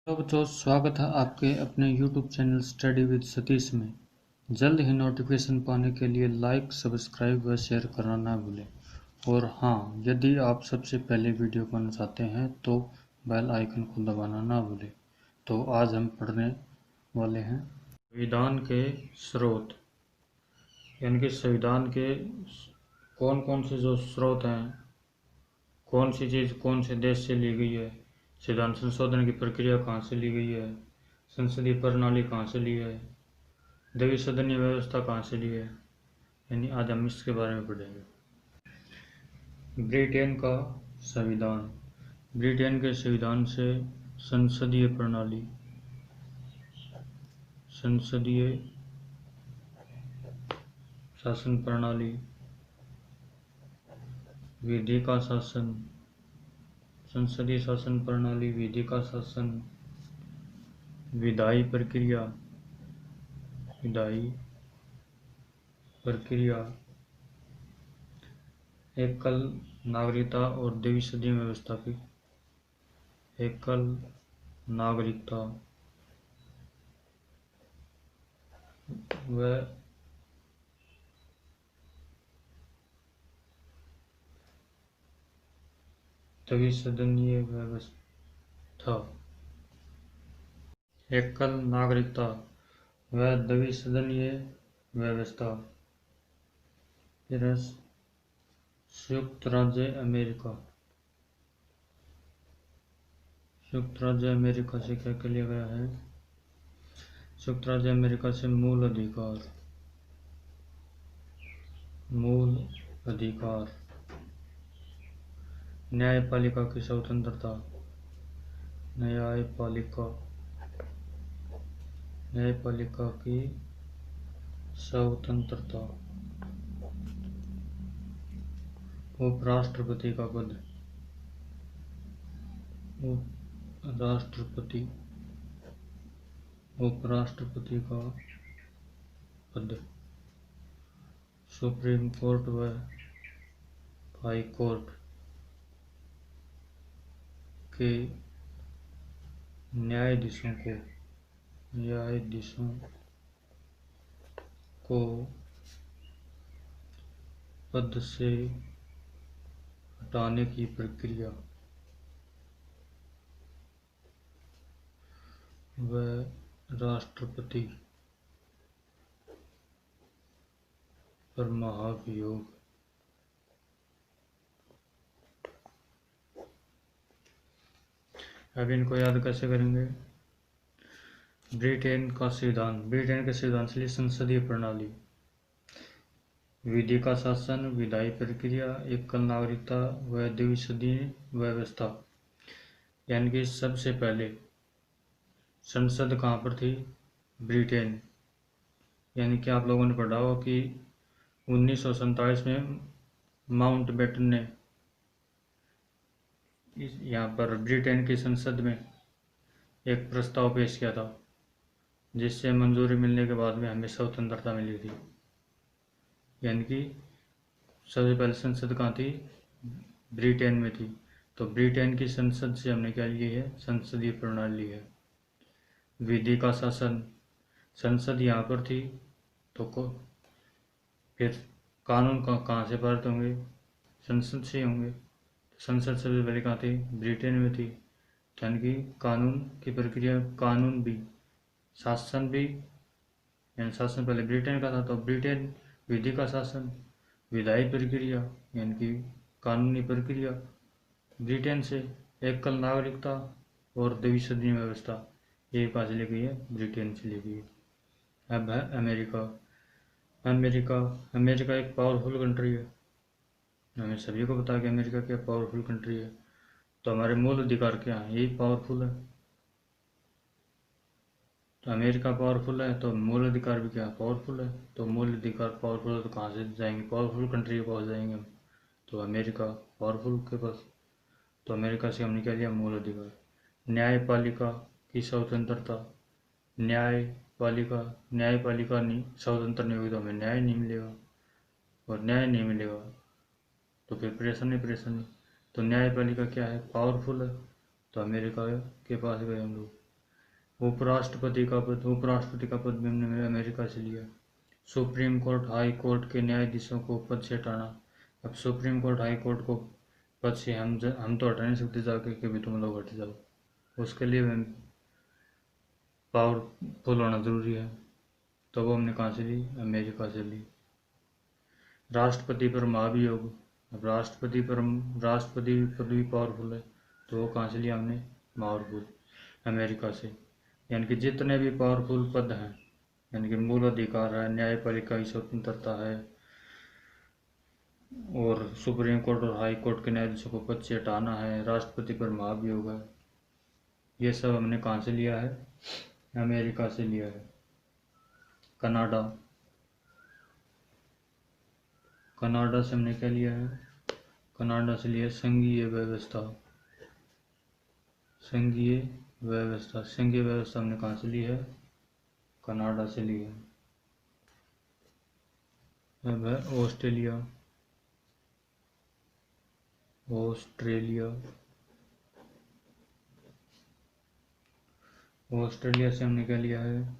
Hello बच्चों, स्वागत है आपके अपने YouTube channel study with Satish में। जल्द ही नोटिफिकेशन पाने के लिए लाइक, सब्सक्राइब व शेयर करना ना भूलें। और हाँ, यदि आप सबसे पहले वीडियो पाना चाहते हैं तो बेल आइकन को दबाना ना भूलें। तो आज हम पढ़ने वाले हैं संविधान के स्रोत, यानी कि संविधान के कौन कौन से जो स्रोत हैं, कौन सी चीज़ कौन से देश से ली गई है, संविधान संशोधन की प्रक्रिया कहाँ से ली गई है, संसदीय प्रणाली कहाँ से ली है, द्विसदनीय व्यवस्था कहाँ से ली है, यानी आज हम इसके बारे में पढ़ेंगे। ब्रिटेन का संविधान। ब्रिटेन के संविधान से संसदीय प्रणाली, संसदीय शासन प्रणाली, विधि का शासन, संसदीय शासन प्रणाली, विधि का शासन, विधायी प्रक्रिया, विधायी प्रक्रिया, एकल नागरिकता और द्विसदनीय व्यवस्था की एकल नागरिकता व द्विसदनीय व्यवस्था, एकल नागरिकता व द्विसदनीय व्यवस्था। संयुक्त राज्य अमेरिका, संयुक्त राज्य अमेरिका से क्या क्या लिया गया है? संयुक्त राज्य अमेरिका से मूल अधिकार, मूल अधिकार, न्यायपालिका की स्वतंत्रता, न्यायपालिका, न्यायपालिका की स्वतंत्रता, उपराष्ट्रपति का पद, राष्ट्रपति, उपराष्ट्रपति का पद, सुप्रीम कोर्ट व हाई कोर्ट के न्यायाधीशों को पद से हटाने की प्रक्रिया व राष्ट्रपति पर महाभियोग। अब इनको याद कैसे करेंगे? ब्रिटेन का संविधान। ब्रिटेन के संविधान से संसदीय प्रणाली, विधि का शासन, विधायी प्रक्रिया, एकल नागरिकता व द्विसदनीय व्यवस्था। यानी कि सबसे पहले संसद कहाँ पर थी? ब्रिटेन। यानी कि आप लोगों ने पढ़ा हो कि 1947 में माउंटबेटन ने यहाँ पर ब्रिटेन की संसद में एक प्रस्ताव पेश किया था, जिससे मंजूरी मिलने के बाद में हमें स्वतंत्रता मिली थी। यानी कि सबसे पहले संसद कहाँ थी? ब्रिटेन में थी। तो ब्रिटेन की संसद से हमने क्या ली है? संसदीय प्रणाली है। विधि का शासन, संसद यहाँ पर थी तो फिर कानून कहाँ से पारित होंगे? संसद से होंगे। संसद सबसे पहले कहाँ थी? ब्रिटेन में थी। यानी कि कानून की प्रक्रिया, कानून भी, शासन भी, यानी शासन पहले ब्रिटेन का था तो ब्रिटेन, विधि का शासन, विधायी प्रक्रिया यानी कि कानूनी प्रक्रिया ब्रिटेन से, एकल नागरिकता और द्विसदनीय व्यवस्था ये कहाँ से ली गई है? ब्रिटेन से ली गई है। अब है अमेरिका। अमेरिका एक पावरफुल कंट्री है। हमें सभी को पता है कि अमेरिका क्या पावरफुल कंट्री है। तो हमारे मूल अधिकार क्या है? यही पावरफुल है। तो अमेरिका पावरफुल है तो मूल अधिकार भी क्या पावरफुल है। तो मूल अधिकार पावरफुल है तो कहाँ से जाएंगे? पावरफुल कंट्री के पास जाएंगे हम। तो अमेरिका पावरफुल के पास, तो अमेरिका से हमने क्या लिया? मूल अधिकार। न्यायपालिका की स्वतंत्रता, न्यायपालिका नहीं स्वतंत्र नहीं होगी तो हमें न्याय नहीं मिलेगा, और न्याय नहीं मिलेगा तो फिर प्रेषण नहीं। तो न्यायपालिका क्या है? पावरफुल है। तो अमेरिका के पास गए हम लोग। उपराष्ट्रपति का पद भी हमने अमेरिका से लिया। सुप्रीम कोर्ट हाई कोर्ट के न्यायाधीशों को पद से हटाना। अब सुप्रीम कोर्ट हाई कोर्ट को पद से हम तो हटा नहीं सकते जाके कि भी तुम लोग हट जाओ, उसके लिए पावरफुल होना जरूरी है। तो वो हमने कहाँ से ली? अमेरिका से ली। राष्ट्रपति पर महाभियोग। अब राष्ट्रपति पद भी पावरफुल है, तो वो कहाँ से लिया हमने? पावरफुल अमेरिका से। यानी कि जितने भी पावरफुल पद हैं, यानी कि मूल अधिकार है, न्यायपालिका की स्वतंत्रता है, और सुप्रीम कोर्ट और हाई कोर्ट के न्यायाधीशों को पद से हटाना है, राष्ट्रपति पर महाभियोग है, ये सब हमने कहाँ से लिया है? अमेरिका से लिया है। कनाडा से हमने क्या लिया है? कनाडा से लिया संघीय व्यवस्था। संघीय व्यवस्था हमने कहाँ से ली है? कनाडा से ली है। अब है ऑस्ट्रेलिया से हमने क्या लिया है?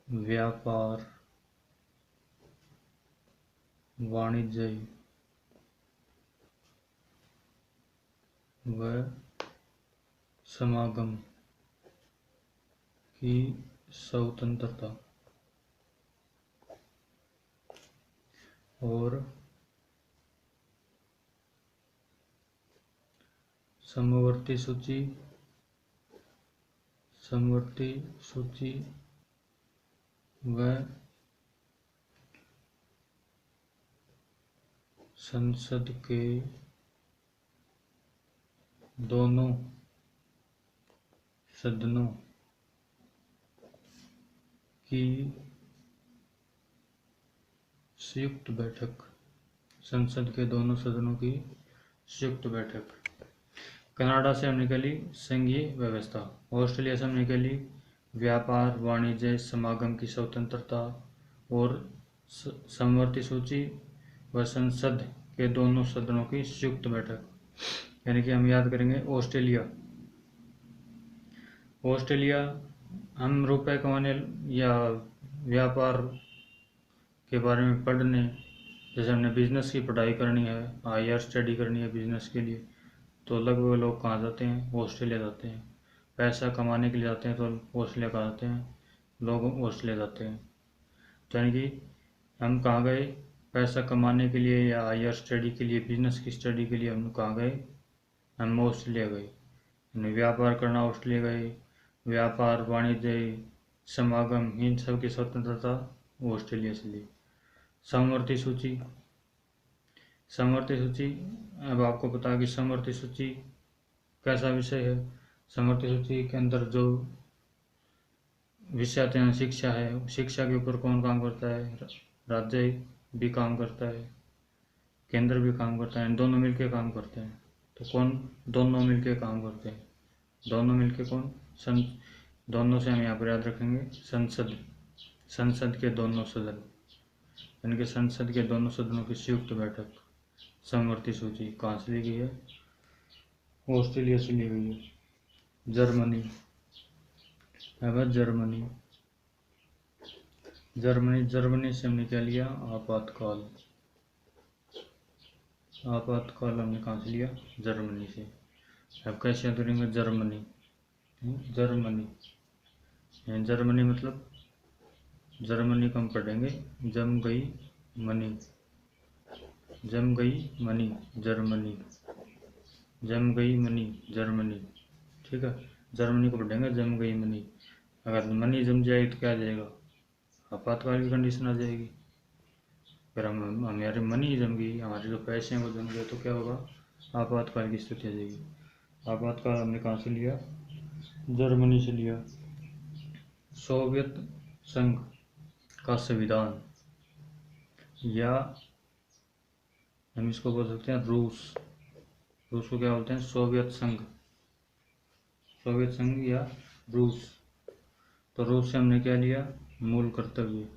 व्यापार, वाणिज्य व समागम की स्वतंत्रता और समवर्ती सूची व संसद के दोनों सदनों की संयुक्त बैठक। संसद के दोनों सदनों की संयुक्त बैठक। कनाडा से हमने क्या ली? संघीय व्यवस्था। ऑस्ट्रेलिया से हमने क्या ली? व्यापार, वाणिज्य, समागम की स्वतंत्रता और समवर्ती सूची व संसद के दोनों सदनों की संयुक्त बैठक। यानी कि हम याद करेंगे ऑस्ट्रेलिया हम रुपए कमाने या व्यापार के बारे में पढ़ने, जैसे हमने बिजनेस की पढ़ाई करनी है, हायर स्टडी करनी है बिजनेस के लिए, तो लगभग लोग कहाँ जाते हैं? ऑस्ट्रेलिया जाते हैं। पैसा कमाने के लिए जाते हैं तो ऑस्ट्रेलिया कहाँ जाते हैं? लोग ऑस्ट्रेलिया जाते हैं। तो यानी कि हम कहाँ गए? पैसा कमाने के लिए या हायर स्टडी के लिए, बिजनेस की स्टडी के लिए हम कहाँ गए? हम ऑस्ट्रेलिया गए। व्यापार करना ऑस्ट्रेलिया गए। व्यापार, वाणिज्य, समागम, इन सब की स्वतंत्रता ऑस्ट्रेलिया से ली। समवर्ती सूची। अब आपको पता है कि समवर्ती सूची कैसा विषय है? समवर्ती सूची के अंदर जो विषय आते हैं, शिक्षा है, शिक्षा के ऊपर कौन काम करता है? राज्य भी काम करता है, केंद्र भी काम करता है, दोनों मिलके काम करते हैं। तो कौन दोनों मिलके काम करते हैं? दोनों मिलके कौन? दोनों से हम यहाँ पर याद रखेंगे संसद के दोनों सदन, यानी कि संसद के दोनों सदनों की संयुक्त बैठक। समवर्ती सूची कहाँ से ली गई है? ऑस्ट्रेलिया से ली गई है। जर्मनी से हमने क्या लिया? आपातकाल हमने कहाँ से लिया? जर्मनी से। अब कैसे याद करेंगे? जर्मनी मतलब जर्मनी को हम पढ़ेंगे जम गई मनी, जर्मनी। ठीक है, जर्मनी को पढ़ेंगे जम गई मनी। अगर मनी जम जाएगी तो क्या आ जाएगा? आपातकाल की कंडीशन आ जाएगी। अगर हमारी मनी जम गई, हमारे जो पैसे हैं वो जम गए, तो क्या होगा? आपातकाल की स्थिति आ जाएगी। आपातकाल हमने कहाँ से लिया? जर्मनी से लिया। सोवियत संघ का संविधान, या हम इसको बोल सकते हैं रूस को क्या बोलते हैं? सोवियत संघ या रूस। तो रूस से हमने क्या लिया? मूल कर्तव्य।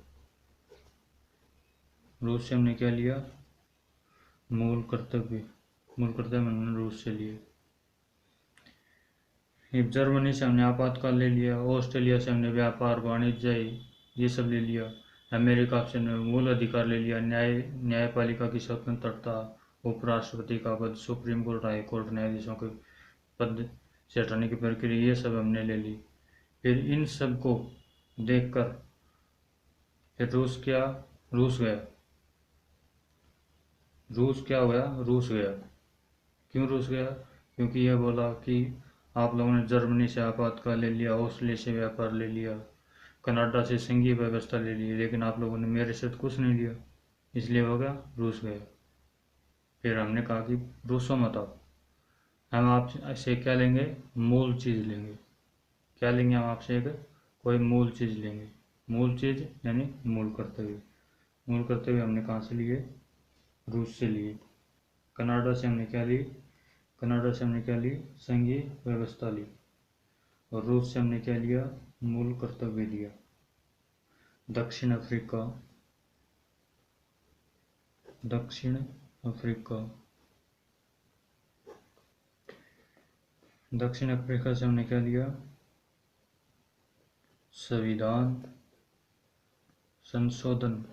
मूल कर्तव्य हमने रूस से लिए। जर्मनी से हमने आपातकाल ले लिया, ऑस्ट्रेलिया से हमने व्यापार वाणिज्य ये सब ले लिया, अमेरिका से हमने मूल अधिकार ले लिया, न्यायपालिका की स्वतंत्रता, उपराष्ट्रपति का पद, सुप्रीम कोर्ट, हाई कोर्ट, न्यायाधीशों के पद से हटाने की प्रक्रिया, ये सब हमने ले ली। फिर इन सब को देखकर फिर रूस गया। रूस गया। क्यों रूस गया? क्योंकि यह बोला कि आप लोगों ने जर्मनी से आपातकाल ले लिया, ऑस्ट्रेलिया से व्यापार ले लिया, कनाडा से संघीय व्यवस्था ले ली, लेकिन आप लोगों ने मेरे से कुछ नहीं लिया, इसलिए हो गया रूस गया। फिर हमने कहा कि रूसो मत आओ, हम आपसे क्या लेंगे? मूल चीज़ लेंगे। क्या लेंगे हम आपसे? एक कोई मूल चीज़ लेंगे। मूल चीज़ यानी मूल कर्तव्य। मूल कर्तव्य हमने कहाँ से लिए? रूस से लिए। कनाडा से हमने क्या ली? संघीय व्यवस्था ली। और रूस से हमने क्या लिया? मूल कर्तव्य लिया। दक्षिण अफ्रीका से हमने क्या लिया? संविधान संशोधन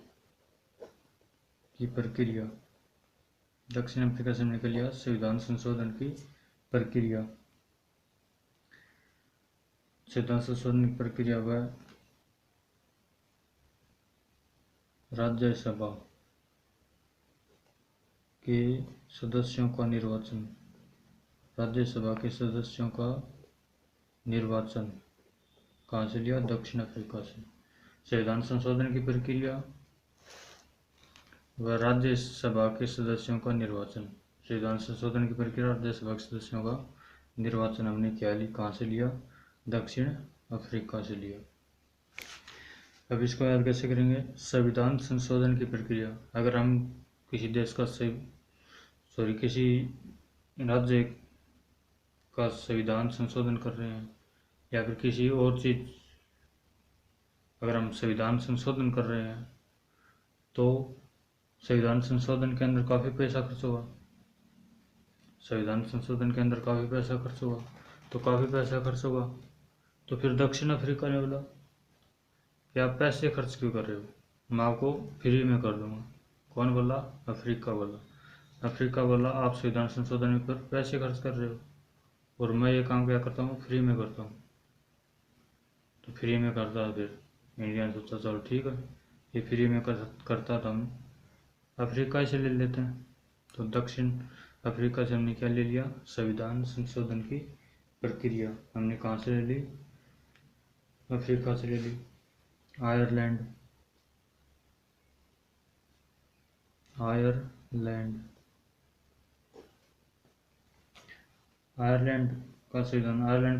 की प्रक्रिया। दक्षिण अफ्रीका से हमने क्या लिया? संविधान संशोधन की प्रक्रिया। संविधान संशोधन की प्रक्रिया व राज्यसभा के सदस्यों का निर्वाचन। राज्यसभा के सदस्यों का निर्वाचन कहाँ से लिया? दक्षिण अफ्रीका से। संविधान संशोधन की प्रक्रिया व राज्यसभा के सदस्यों का निर्वाचन। संविधान संशोधन की प्रक्रिया, राज्यसभा के सदस्यों का निर्वाचन हमने क्या ली? कहाँ से लिया? दक्षिण अफ्रीका से लिया। अब इसको याद कैसे करेंगे? संविधान संशोधन की प्रक्रिया, अगर हम किसी देश का किसी राज्य का संविधान संशोधन कर रहे हैं या फिर किसी और चीज़, अगर हम संविधान संशोधन कर रहे हैं तो संविधान संशोधन के अंदर काफ़ी पैसा खर्च होगा। तो फिर दक्षिण अफ्रीका ने बोला कि आप पैसे खर्च क्यों कर रहे हो, मैं आपको फ्री में कर दूंगा। कौन बोला? अफ्रीका बोला आप संविधान संशोधन पर पैसे खर्च कर रहे हो और मैं ये काम क्या करता हूँ? फ्री में करता हूँ। तो फ्री में करता है। फिर इंडिया ने सोचा चलो ठीक है, ये फ्री में करता था, हम अफ्रीका से ले लेते हैं। तो दक्षिण अफ्रीका से हमने क्या ले लिया? संविधान संशोधन की प्रक्रिया हमने कहाँ से ले ली? अफ्रीका से ले ली। आयरलैंड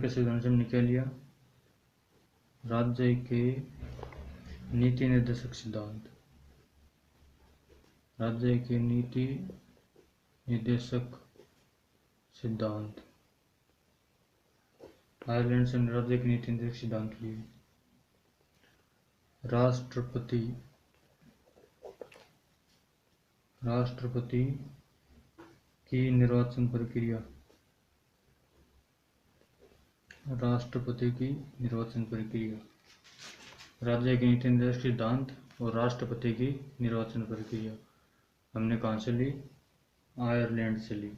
के संविधान से हमने क्या लिया? राज्य के नीति निर्देशक सिद्धांत। आयरलैंड से हमने राज्य के नीति निर्देशक सिद्धांत लिए। राष्ट्रपति की निर्वाचन प्रक्रिया। राज्य के नीति निर्देशक सिद्धांत और राष्ट्रपति की निर्वाचन प्रक्रिया हमने कहाँ से ली? आयरलैंड से ली।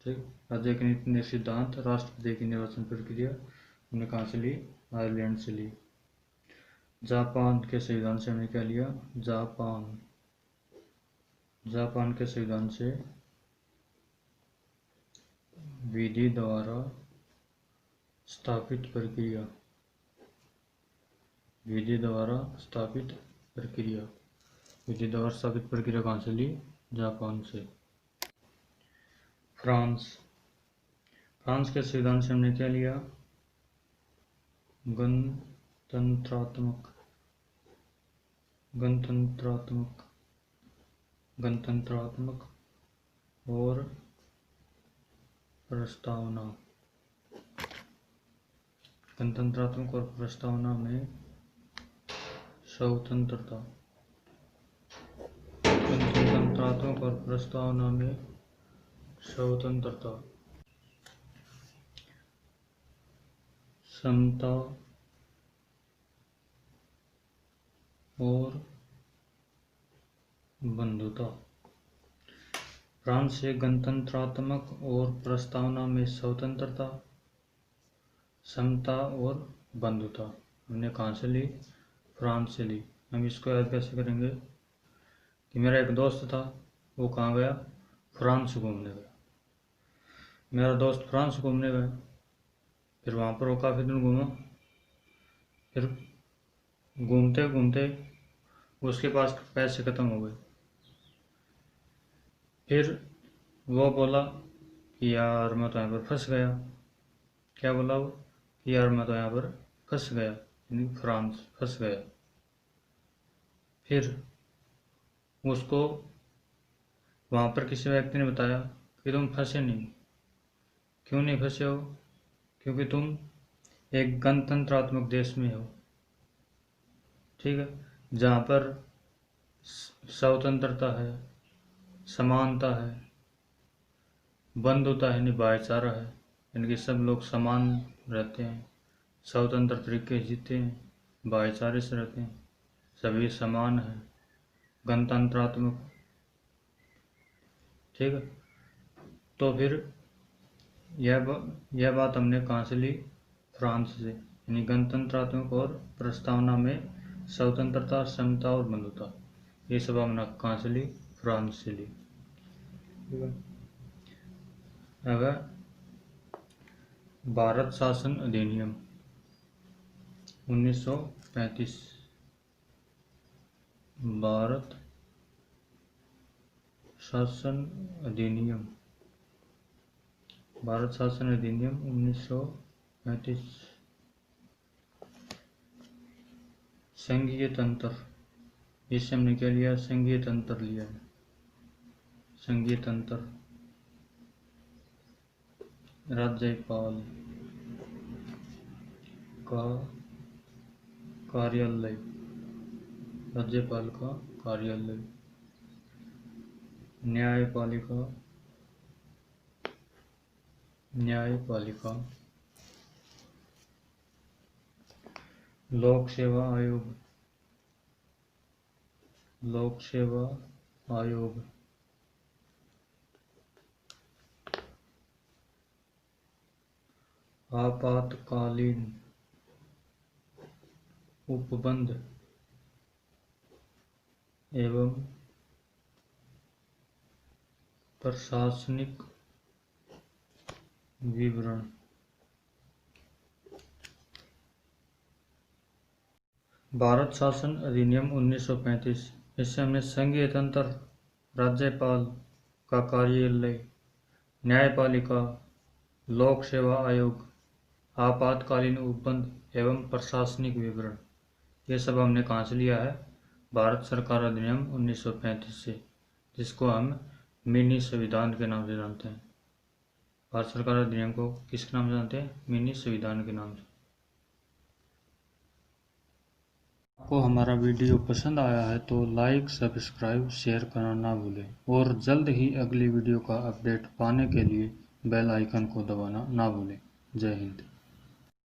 ठीक, राज्य के नीति निर्देशक सिद्धांत, राष्ट्रपति की निर्वाचन प्रक्रिया हमने कहाँ से ली? आयरलैंड से ली। जापान के संविधान से हमने क्या लिया? जापान के संविधान से विधि द्वारा स्थापित प्रक्रिया। विधि द्वारा स्थापित प्रक्रिया कहाँ से ली? जापान से। फ्रांस के संविधान से हमने क्या लिया? गणतंत्रात्मक और प्रस्तावना में स्वतंत्रता। समता और बंधुता। फ्रांस से गणतंत्रात्मक और प्रस्तावना में स्वतंत्रता, समता और बंधुता। हमने कहाँ से ली? फ्रांस से ली। हम इसको याद कैसे करेंगे कि मेरा एक दोस्त था, वो कहाँ गया? फ्रांस घूमने गया। मेरा दोस्त फ्रांस घूमने गया, फिर वहाँ पर वो काफ़ी दिन घूमा। फिर घूमते घूमते उसके पास पैसे ख़त्म हो गए। फिर वो बोला कि यार मैं तो यहाँ पर फंस गया। क्या बोला वो? कि यार मैं तो यहाँ पर फंस गया, यानी फ्रांस फंस गया। फिर उसको वहाँ पर किसी व्यक्ति ने बताया कि तुम फंसे नहीं। क्यों नहीं फंसे हो? क्योंकि तुम एक गणतंत्रात्मक देश में हो, ठीक है, जहाँ पर स्वतंत्रता है, समानता है, बंधुता है, यानी भाईचारा है, यानी कि सब लोग समान रहते हैं, स्वतंत्र तरीके से जीते हैं, भाईचारे से रहते हैं, सभी समान हैं, गणतंत्रात्मक, ठीक है। तो फिर यह बात हमने कहाँ से ली? फ्रांस से, यानी गणतंत्रात्मक और प्रस्तावना में स्वतंत्रता, समता और बंधुता, ये सब हमने कहाँ से ली? फ्रांस से ली, ठीक है। अगर भारत शासन अधिनियम 1935, भारत शासन अधिनियम, भारत शासन अधिनियम 1935, संघीय तंत्र, इससे हमने क्या लिया? संघीय तंत्र लिया है। संघीय तंत्र, राज्यपाल का कार्यालय, राज्यपाल का कार्यालय, न्यायपालिका, न्यायपालिका, लोक सेवा आयोग, लोक सेवा आयोग, आपातकालीन उपबंध एवं प्रशासनिक विवरण। भारत शासन अधिनियम 1935, इससे हमने संघीय तंत्र, राज्यपाल का कार्यालय, न्यायपालिका, लोक सेवा आयोग, आपातकालीन उपबंध एवं प्रशासनिक विवरण, ये सब हमने कहाँ से लिया है? भारत सरकार अधिनियम 1935 से, जिसको हम मिनी संविधान के नाम से जानते हैं। भारत सरकार अधिनियम को किसके नाम से जानते हैं? मिनी संविधान के नाम से। आपको हमारा वीडियो पसंद आया है तो लाइक, सब्सक्राइब, शेयर करना ना भूलें और जल्द ही अगली वीडियो का अपडेट पाने के लिए बेल आइकन को दबाना ना भूलें। जय हिंद।